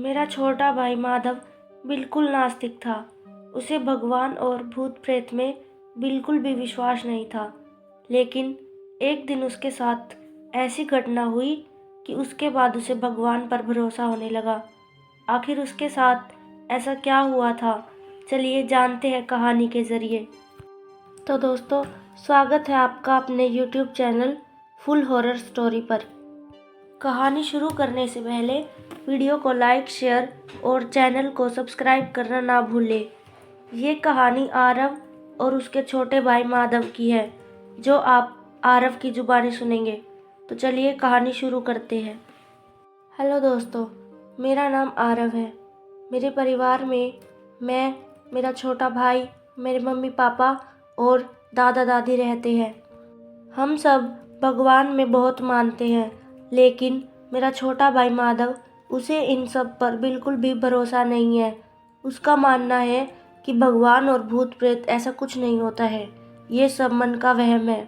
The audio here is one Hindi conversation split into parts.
मेरा छोटा भाई माधव बिल्कुल नास्तिक था। उसे भगवान और भूत प्रेत में बिल्कुल भी विश्वास नहीं था। लेकिन एक दिन उसके साथ ऐसी घटना हुई कि उसके बाद उसे भगवान पर भरोसा होने लगा। आखिर उसके साथ ऐसा क्या हुआ था, चलिए जानते हैं कहानी के ज़रिए। तो दोस्तों, स्वागत है आपका अपने YouTube channel full horror story पर। कहानी शुरू करने से पहले वीडियो को लाइक, शेयर और चैनल को सब्सक्राइब करना ना भूलें। ये कहानी आरव और उसके छोटे भाई माधव की है, जो आप आरव की ज़ुबानी सुनेंगे। तो चलिए कहानी शुरू करते हैं। हेलो दोस्तों, मेरा नाम आरव है। मेरे परिवार में मैं, मेरा छोटा भाई, मेरे मम्मी पापा और दादा दादी रहते हैं। हम सब भगवान में बहुत मानते हैं, लेकिन मेरा छोटा भाई माधव, उसे इन सब पर बिल्कुल भी भरोसा नहीं है। उसका मानना है कि भगवान और भूत प्रेत ऐसा कुछ नहीं होता है, ये सब मन का वहम है।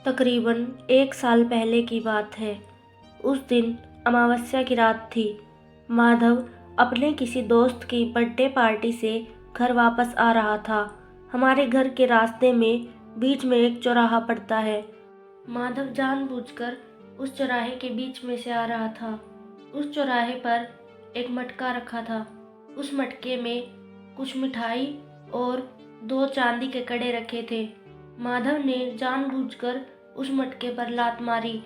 तकरीबन 1 साल पहले की बात है। उस दिन अमावस्या की रात थी। माधव अपने किसी दोस्त की बर्थडे पार्टी से घर वापस आ रहा था। हमारे घर के रास्ते में बीच में एक चौराहा पड़ता है। माधव जानबूझकर उस चौराहे के बीच में से आ रहा था। उस चौराहे पर एक मटका रखा था। उस मटके में कुछ मिठाई और 2 चांदी के कड़े रखे थे। माधव ने जानबूझकर उस मटके पर लात मारी।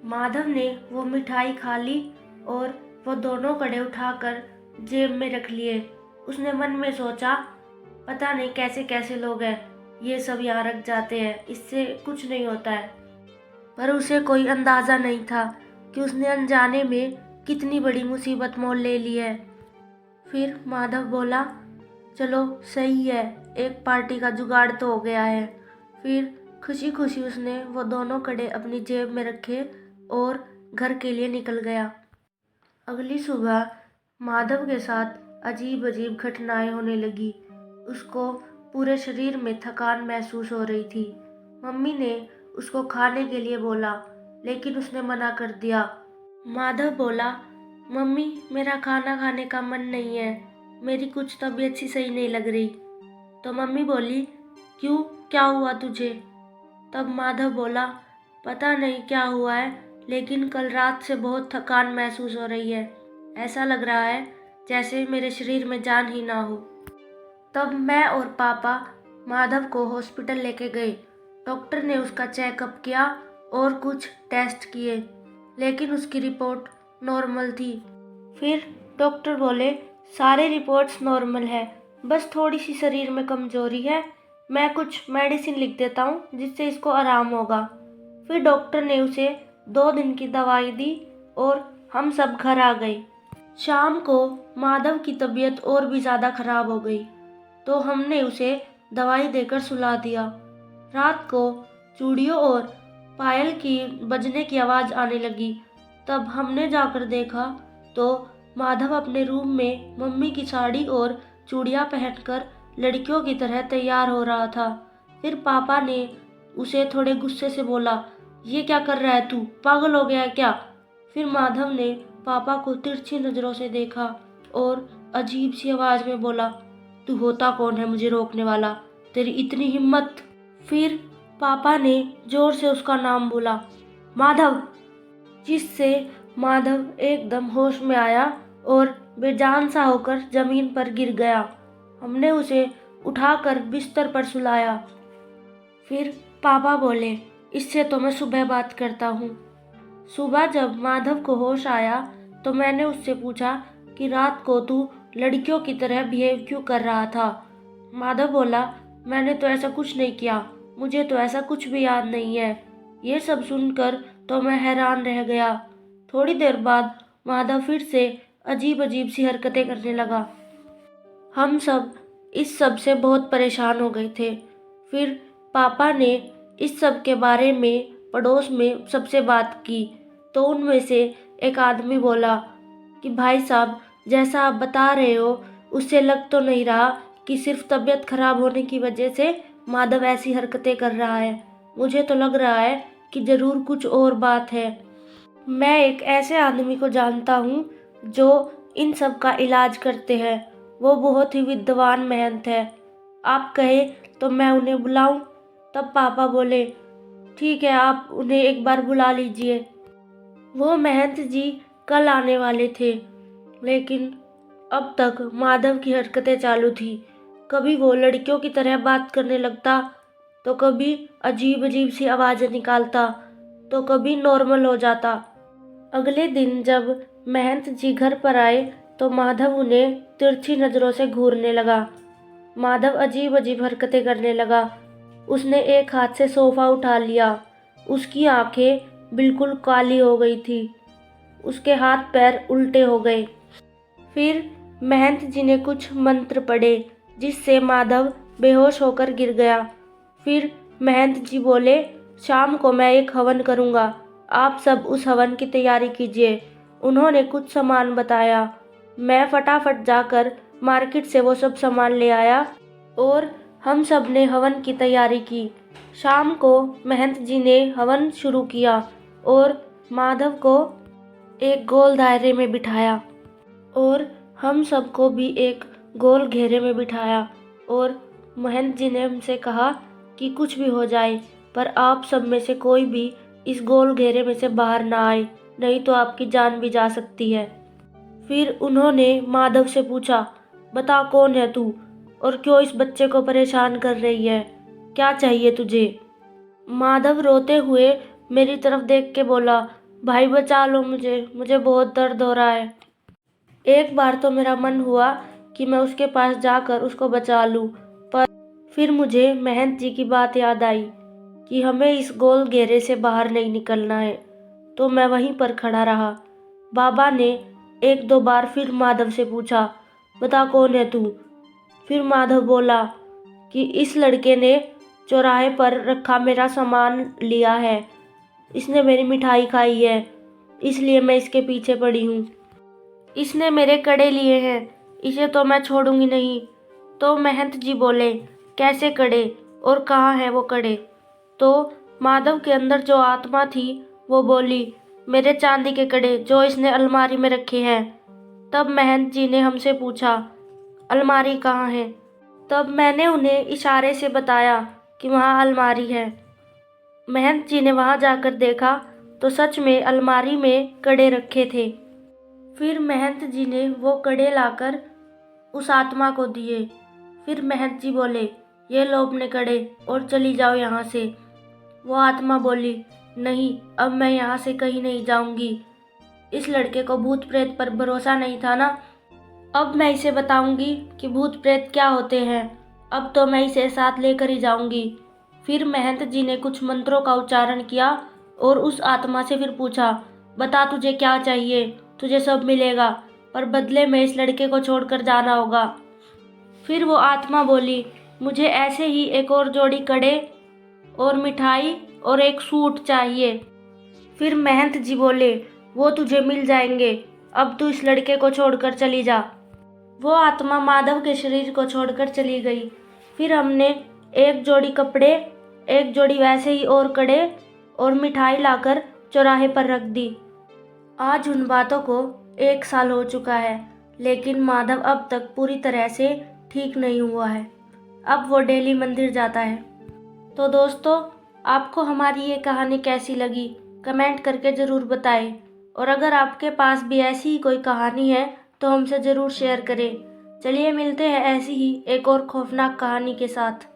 माधव ने वो मिठाई खा ली और वो दोनों कड़े उठाकर जेब में रख लिए। उसने मन में सोचा, पता नहीं कैसे कैसे लोग हैं, ये सब यहाँ रख जाते हैं, इससे कुछ नहीं होता है। पर उसे कोई अंदाज़ा नहीं था कि उसने अनजाने में कितनी बड़ी मुसीबत मोल ले ली है। फिर माधव बोला, चलो सही है, एक पार्टी का जुगाड़ तो हो गया है। फिर खुशी खुशी उसने वो दोनों कड़े अपनी जेब में रखे और घर के लिए निकल गया। अगली सुबह माधव के साथ अजीब अजीब घटनाएं होने लगी। उसको पूरे शरीर में थकान महसूस हो रही थी। मम्मी ने उसको खाने के लिए बोला, लेकिन उसने मना कर दिया। माधव बोला, मम्मी मेरा खाना खाने का मन नहीं है, मेरी कुछ तबीयत सी सही नहीं लग रही। तो मम्मी बोली, क्यों, क्या हुआ तुझे? तब माधव बोला, पता नहीं क्या हुआ है, लेकिन कल रात से बहुत थकान महसूस हो रही है। ऐसा लग रहा है जैसे मेरे शरीर में जान ही ना हो। तब मैं और पापा माधव को हॉस्पिटल लेके गए। डॉक्टर ने उसका चेकअप किया और कुछ टेस्ट किए, लेकिन उसकी रिपोर्ट नॉर्मल थी। फिर डॉक्टर बोले, सारे रिपोर्ट्स नॉर्मल है, बस थोड़ी सी शरीर में कमजोरी है। मैं कुछ मेडिसिन लिख देता हूँ जिससे इसको आराम होगा। फिर डॉक्टर ने उसे 2 दिन की दवाई दी और हम सब घर आ गए। शाम को माधव की तबीयत और भी ज़्यादा खराब हो गई, तो हमने उसे दवाई देकर सुला दिया। रात को चूड़ियों और पायल की बजने की आवाज़ आने लगी। तब हमने जाकर देखा तो माधव अपने रूम में मम्मी की साड़ी और चूड़ियाँ पहनकर लड़कियों की तरह तैयार हो रहा था। फिर पापा ने उसे थोड़े गुस्से से बोला, ये क्या कर रहा है तू, पागल हो गया क्या? फिर माधव ने पापा को तिरछी नज़रों से देखा और अजीब सी आवाज़ में बोला, तू होता कौन है मुझे रोकने वाला, तेरी इतनी हिम्मत? फिर पापा ने जोर से उसका नाम बोला, माधव, जिससे माधव एकदम होश में आया और बेजान सा होकर ज़मीन पर गिर गया। हमने उसे उठाकर बिस्तर पर सुलाया। फिर पापा बोले, इससे तो मैं सुबह बात करता हूँ। सुबह जब माधव को होश आया तो मैंने उससे पूछा कि रात को तू लड़कियों की तरह बिहेव क्यों कर रहा था? माधव बोला, मैंने तो ऐसा कुछ नहीं किया, मुझे तो ऐसा कुछ भी याद नहीं है। ये सब सुनकर तो मैं हैरान रह गया। थोड़ी देर बाद माधव फिर से अजीब अजीब सी हरकतें करने लगा। हम सब इस सब से बहुत परेशान हो गए थे। फिर पापा ने इस सब के बारे में पड़ोस में सबसे बात की, तो उनमें से एक आदमी बोला कि भाई साहब, जैसा आप बता रहे हो उससे लग तो नहीं रहा कि सिर्फ तबीयत खराब होने की वजह से माधव ऐसी हरकतें कर रहा है। मुझे तो लग रहा है कि ज़रूर कुछ और बात है। मैं एक ऐसे आदमी को जानता हूँ जो इन सब का इलाज करते हैं। वो बहुत ही विद्वान महंत है। आप कहे तो मैं उन्हें बुलाऊं? तब पापा बोले, ठीक है, आप उन्हें एक बार बुला लीजिए। वो महंत जी कल आने वाले थे, लेकिन अब तक माधव की हरकतें चालू थी। कभी वो लड़कियों की तरह बात करने लगता, तो कभी अजीब अजीब सी आवाज़ें निकालता, तो कभी नॉर्मल हो जाता। अगले दिन जब महंत जी घर पर आए तो माधव उन्हें तिरछी नज़रों से घूरने लगा। माधव अजीब अजीब हरकतें करने लगा। उसने एक हाथ से सोफा उठा लिया। उसकी आंखें बिल्कुल काली हो गई थी। उसके हाथ पैर उल्टे हो गए। फिर महंत जी ने कुछ मंत्र पढ़े, जिससे माधव बेहोश होकर गिर गया। फिर महंत जी बोले, शाम को मैं एक हवन करूँगा, आप सब उस हवन की तैयारी कीजिए। उन्होंने कुछ सामान बताया। मैं फटाफट जाकर मार्केट से वो सब सामान ले आया और हम सब ने हवन की तैयारी की। शाम को महंत जी ने हवन शुरू किया और माधव को एक गोल दायरे में बिठाया और हम सबको भी एक गोल घेरे में बिठाया और महंत जी ने हमसे कहा कि कुछ भी हो जाए, पर आप सब में से कोई भी इस गोल घेरे में से बाहर ना आए, नहीं तो आपकी जान भी जा सकती है। फिर उन्होंने माधव से पूछा, बता कौन है तू और क्यों इस बच्चे को परेशान कर रही है? क्या चाहिए तुझे? माधव रोते हुए मेरी तरफ देख के बोला, भाई बचा लो मुझे, मुझे बहुत दर्द हो रहा है। एक बार तो मेरा मन हुआ कि मैं उसके पास जाकर उसको बचा लूं, पर फिर मुझे महंत जी की बात याद आई कि हमें इस गोल घेरे से बाहर नहीं निकलना है, तो मैं वहीं पर खड़ा रहा। बाबा ने एक दो बार फिर माधव से पूछा, बता कौन है तू? फिर माधव बोला कि इस लड़के ने चौराहे पर रखा मेरा सामान लिया है, इसने मेरी मिठाई खाई है, इसलिए मैं इसके पीछे पड़ी हूँ। इसने मेरे कड़े लिए हैं, इसे तो मैं छोड़ूंगी नहीं। तो महंत जी बोले, कैसे कड़े और कहाँ है वो कड़े? तो माधव के अंदर जो आत्मा थी वो बोली, मेरे चांदी के कड़े जो इसने अलमारी में रखे हैं। तब महंत जी ने हमसे पूछा, अलमारी कहाँ है? तब मैंने उन्हें इशारे से बताया कि वहाँ अलमारी है। महंत जी ने वहाँ जाकर देखा तो सच में अलमारी में कड़े रखे थे। फिर महंत जी ने वो कड़े लाकर उस आत्मा को दिए। फिर महंत जी बोले, ये लो अपने कड़े और चली जाओ यहाँ से। वो आत्मा बोली, नहीं, अब मैं यहाँ से कहीं नहीं जाऊँगी। इस लड़के को भूत प्रेत पर भरोसा नहीं था ना, अब मैं इसे बताऊंगी कि भूत प्रेत क्या होते हैं। अब तो मैं इसे साथ लेकर ही जाऊंगी। फिर महंत जी ने कुछ मंत्रों का उच्चारण किया और उस आत्मा से फिर पूछा, बता तुझे क्या चाहिए? तुझे सब मिलेगा, पर बदले में इस लड़के को छोड़कर जाना होगा। फिर वो आत्मा बोली, मुझे ऐसे ही एक और जोड़ी कड़े और मिठाई और एक सूट चाहिए। फिर महंत जी बोले, वो तुझे मिल जाएंगे, अब तू इस लड़के को छोड़कर चली जा। वो आत्मा माधव के शरीर को छोड़कर चली गई। फिर हमने एक जोड़ी कपड़े, एक जोड़ी वैसे ही और कड़े और मिठाई लाकर चौराहे पर रख दी। आज उन बातों को 1 साल हो चुका है, लेकिन माधव अब तक पूरी तरह से ठीक नहीं हुआ है। अब वो डेली मंदिर जाता है। तो दोस्तों, आपको हमारी ये कहानी कैसी लगी कमेंट करके ज़रूर बताएं, और अगर आपके पास भी ऐसी ही कोई कहानी है तो हमसे ज़रूर शेयर करें। चलिए मिलते हैं ऐसी ही एक और खौफनाक कहानी के साथ।